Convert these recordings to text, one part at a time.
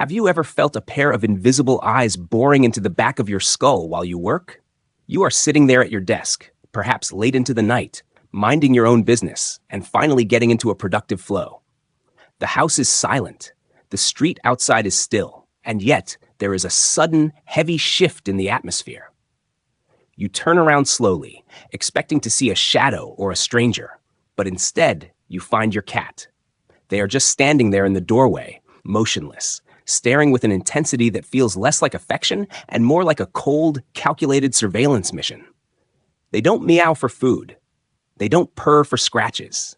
Have you ever felt a pair of invisible eyes boring into the back of your skull while you work? You are sitting there at your desk, perhaps late into the night, minding your own business, and finally getting into a productive flow. The house is silent, the street outside is still, and yet there is a sudden, heavy shift in the atmosphere. You turn around slowly, expecting to see a shadow or a stranger, but instead you find your cat. They are just standing there in the doorway, motionless, staring with an intensity that feels less like affection and more like a cold, calculated surveillance mission. They don't meow for food. They don't purr for scratches.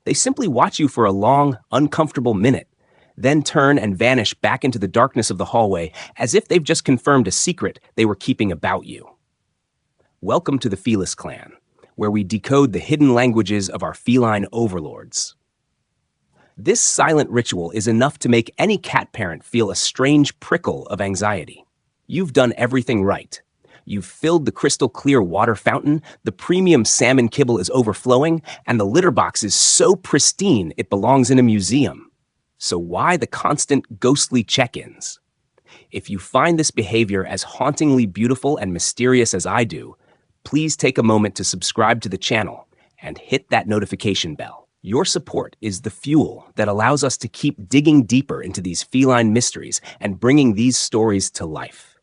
They simply watch you for a long, uncomfortable minute, then turn and vanish back into the darkness of the hallway as if they've just confirmed a secret they were keeping about you. Welcome to the Felis clan, where we decode the hidden languages of our feline overlords. This silent ritual is enough to make any cat parent feel a strange prickle of anxiety. You've done everything right. You've filled the crystal clear water fountain, the premium salmon kibble is overflowing, and the litter box is so pristine it belongs in a museum. So why the constant ghostly check-ins? If you find this behavior as hauntingly beautiful and mysterious as I do, please take a moment to subscribe to the channel and hit that notification bell. Your support is the fuel that allows us to keep digging deeper into these feline mysteries and bringing these stories to life.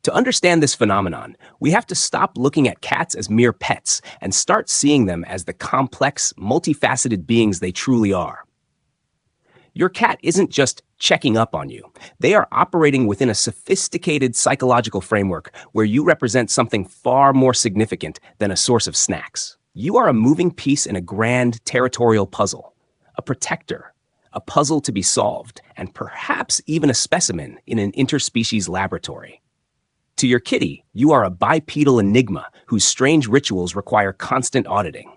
To understand this phenomenon, we have to stop looking at cats as mere pets and start seeing them as the complex, multifaceted beings they truly are. Your cat isn't just checking up on you. They are operating within a sophisticated psychological framework where you represent something far more significant than a source of snacks. You are a moving piece in a grand territorial puzzle, a protector, a puzzle to be solved, and perhaps even a specimen in an interspecies laboratory. To your kitty, you are a bipedal enigma whose strange rituals require constant auditing.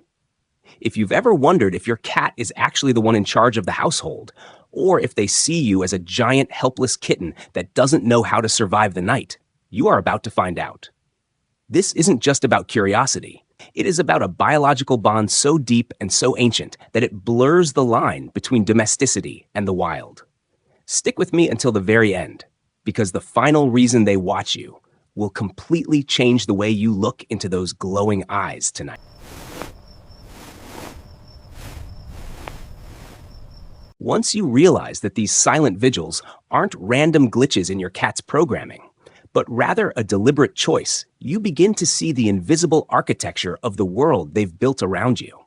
If you've ever wondered if your cat is actually the one in charge of the household, or if they see you as a giant, helpless kitten that doesn't know how to survive the night, you are about to find out. This isn't just about curiosity. It is about a biological bond so deep and so ancient that it blurs the line between domesticity and the wild. Stick with me until the very end, because the final reason they watch you will completely change the way you look into those glowing eyes tonight. Once you realize that these silent vigils aren't random glitches in your cat's programming, but rather a deliberate choice, you begin to see the invisible architecture of the world they've built around you.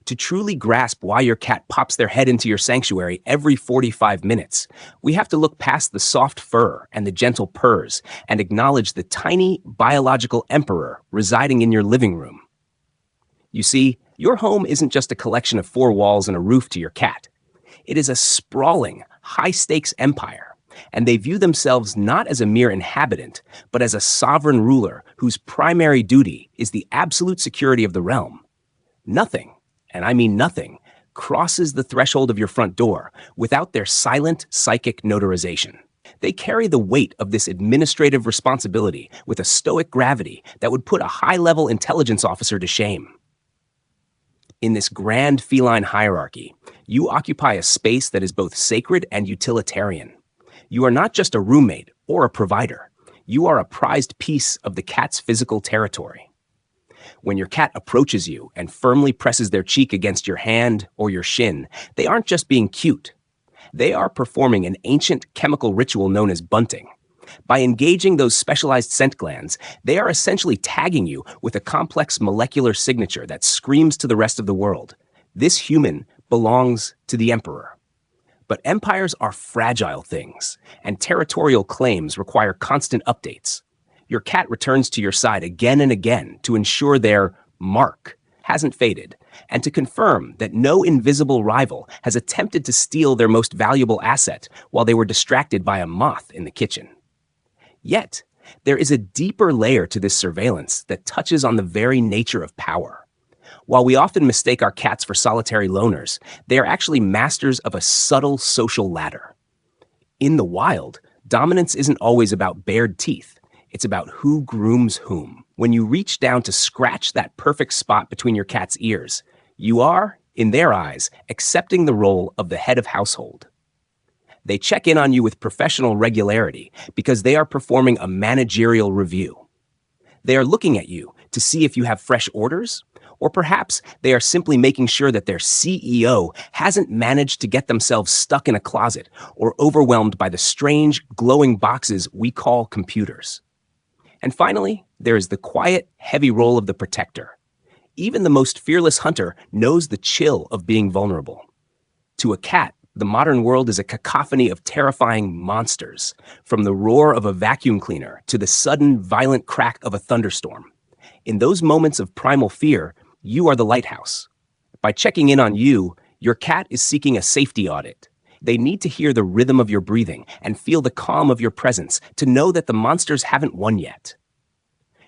To truly grasp why your cat pops their head into your sanctuary every 45 minutes, we have to look past the soft fur and the gentle purrs and acknowledge the tiny biological emperor residing in your living room. You see, your home isn't just a collection of four walls and a roof to your cat. It is a sprawling, high-stakes empire, and they view themselves not as a mere inhabitant, but as a sovereign ruler whose primary duty is the absolute security of the realm. Nothing, and I mean nothing, crosses the threshold of your front door without their silent psychic notarization. They carry the weight of this administrative responsibility with a stoic gravity that would put a high-level intelligence officer to shame. In this grand feline hierarchy, you occupy a space that is both sacred and utilitarian. You are not just a roommate or a provider. You are a prized piece of the cat's physical territory. When your cat approaches you and firmly presses their cheek against your hand or your shin, they aren't just being cute. They are performing an ancient chemical ritual known as bunting. By engaging those specialized scent glands, they are essentially tagging you with a complex molecular signature that screams to the rest of the world. This human belongs to the emperor. But empires are fragile things, and territorial claims require constant updates. Your cat returns to your side again and again to ensure their mark hasn't faded, and to confirm that no invisible rival has attempted to steal their most valuable asset while they were distracted by a moth in the kitchen. Yet, there is a deeper layer to this surveillance that touches on the very nature of power. While we often mistake our cats for solitary loners, they are actually masters of a subtle social ladder. In the wild, dominance isn't always about bared teeth. It's about who grooms whom. When you reach down to scratch that perfect spot between your cat's ears, you are, in their eyes, accepting the role of the head of household. They check in on you with professional regularity because they are performing a managerial review. They are looking at you to see if you have fresh orders, or perhaps they are simply making sure that their CEO hasn't managed to get themselves stuck in a closet or overwhelmed by the strange, glowing boxes we call computers. And finally, there is the quiet, heavy role of the protector. Even the most fearless hunter knows the chill of being vulnerable. To a cat, the modern world is a cacophony of terrifying monsters, from the roar of a vacuum cleaner to the sudden, violent crack of a thunderstorm. In those moments of primal fear, you are the lighthouse. By checking in on you, your cat is seeking a safety audit. They need to hear the rhythm of your breathing and feel the calm of your presence to know that the monsters haven't won yet.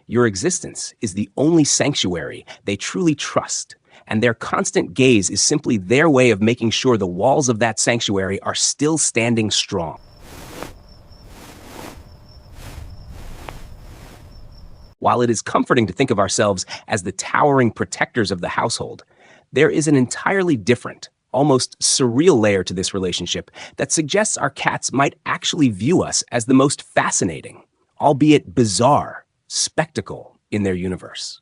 Your existence is the only sanctuary they truly trust, and their constant gaze is simply their way of making sure the walls of that sanctuary are still standing strong. While it is comforting to think of ourselves as the towering protectors of the household, there is an entirely different, almost surreal layer to this relationship that suggests our cats might actually view us as the most fascinating, albeit bizarre, spectacle in their universe.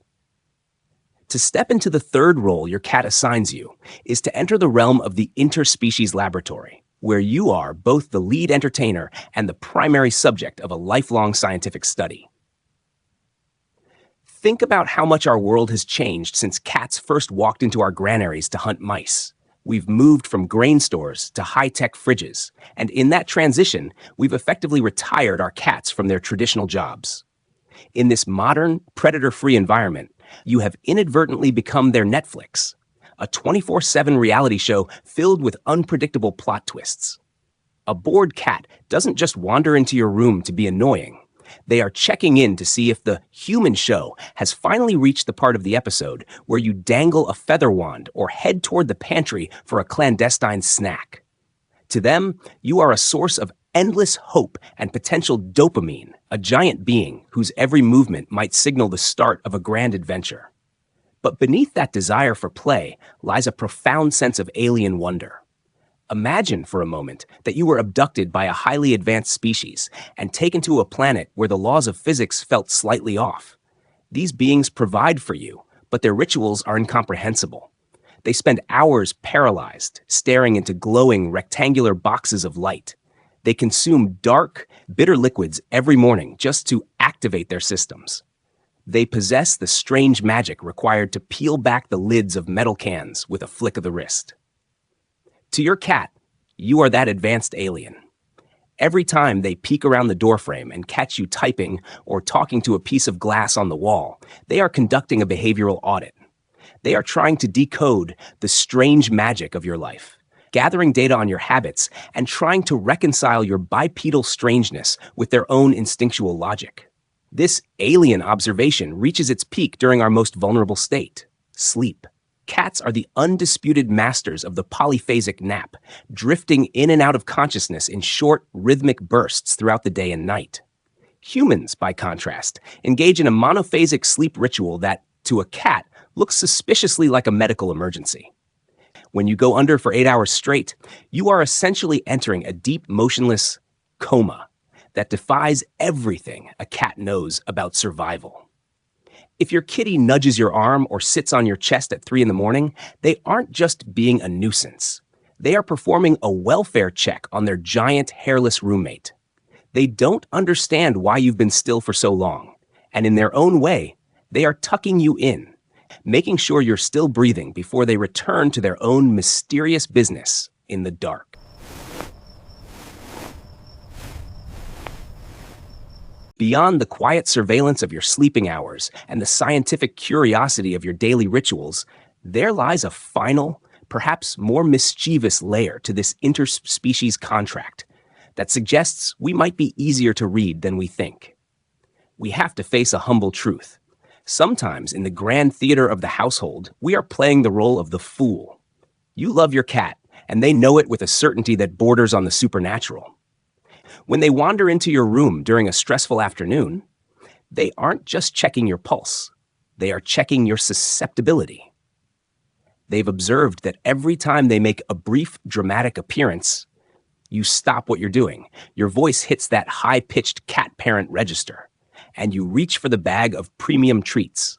To step into the third role your cat assigns you is to enter the realm of the interspecies laboratory, where you are both the lead entertainer and the primary subject of a lifelong scientific study. Think about how much our world has changed since cats first walked into our granaries to hunt mice. We've moved from grain stores to high-tech fridges, and in that transition, we've effectively retired our cats from their traditional jobs. In this modern, predator-free environment, you have inadvertently become their Netflix, a 24/7 reality show filled with unpredictable plot twists. A bored cat doesn't just wander into your room to be annoying. They are checking in to see if the human show has finally reached the part of the episode where you dangle a feather wand or head toward the pantry for a clandestine snack. To them, you are a source of endless hope and potential dopamine, a giant being whose every movement might signal the start of a grand adventure. But beneath that desire for play lies a profound sense of alien wonder. Imagine for a moment that you were abducted by a highly advanced species and taken to a planet where the laws of physics felt slightly off. These beings provide for you, but their rituals are incomprehensible. They spend hours paralyzed, staring into glowing rectangular boxes of light. They consume dark, bitter liquids every morning just to activate their systems. They possess the strange magic required to peel back the lids of metal cans with a flick of the wrist. To your cat, you are that advanced alien. Every time they peek around the doorframe and catch you typing or talking to a piece of glass on the wall, they are conducting a behavioral audit. They are trying to decode the strange magic of your life, gathering data on your habits and trying to reconcile your bipedal strangeness with their own instinctual logic. This alien observation reaches its peak during our most vulnerable state, sleep. Cats are the undisputed masters of the polyphasic nap, drifting in and out of consciousness in short, rhythmic bursts throughout the day and night. Humans, by contrast, engage in a monophasic sleep ritual that, to a cat, looks suspiciously like a medical emergency. When you go under for 8 hours straight, you are essentially entering a deep, motionless coma that defies everything a cat knows about survival. If your kitty nudges your arm or sits on your chest at 3 a.m, they aren't just being a nuisance. They are performing a welfare check on their giant, hairless roommate. They don't understand why you've been still for so long, and in their own way, they are tucking you in, making sure you're still breathing before they return to their own mysterious business in the dark. Beyond the quiet surveillance of your sleeping hours and the scientific curiosity of your daily rituals, there lies a final, perhaps more mischievous layer to this interspecies contract that suggests we might be easier to read than we think. We have to face a humble truth. Sometimes in the grand theater of the household, we are playing the role of the fool. You love your cat, and they know it with a certainty that borders on the supernatural. When they wander into your room during a stressful afternoon, they aren't just checking your pulse. They are checking your susceptibility. They've observed that every time they make a brief, dramatic appearance, You stop what you're doing. Your voice hits that high-pitched cat parent register, and you reach for the bag of premium treats.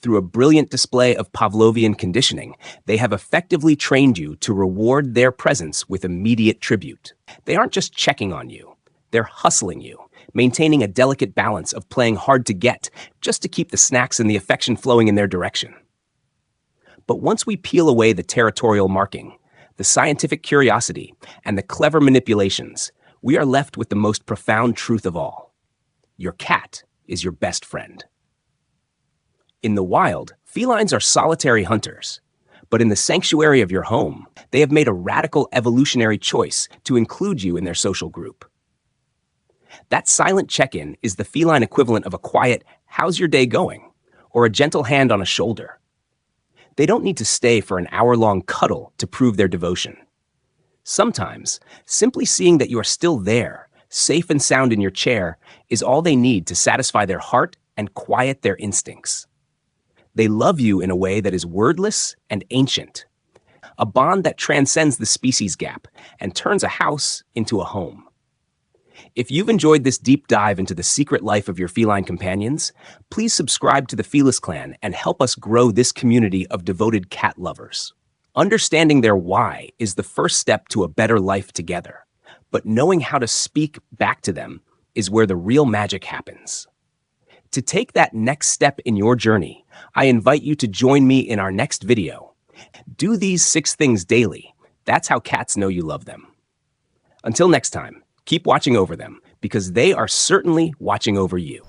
Through a brilliant display of Pavlovian conditioning, they have effectively trained you to reward their presence with immediate tribute. They aren't just checking on you, they're hustling you, maintaining a delicate balance of playing hard to get just to keep the snacks and the affection flowing in their direction. But once we peel away the territorial marking, the scientific curiosity, and the clever manipulations, we are left with the most profound truth of all. Your cat is your best friend. In the wild, felines are solitary hunters, but in the sanctuary of your home, they have made a radical evolutionary choice to include you in their social group. That silent check-in is the feline equivalent of a quiet, "How's your day going?" or a gentle hand on a shoulder. They don't need to stay for an hour-long cuddle to prove their devotion. Sometimes, simply seeing that you are still there, safe and sound in your chair, is all they need to satisfy their heart and quiet their instincts. They love you in a way that is wordless and ancient, a bond that transcends the species gap and turns a house into a home. If you've enjoyed this deep dive into the secret life of your feline companions, please subscribe to the Felis clan and help us grow this community of devoted cat lovers. Understanding their why is the first step to a better life together, but knowing how to speak back to them is where the real magic happens. To take that next step in your journey, I invite you to join me in our next video. Do these 6 things daily. That's how cats know you love them. Until next time, keep watching over them, because they are certainly watching over you.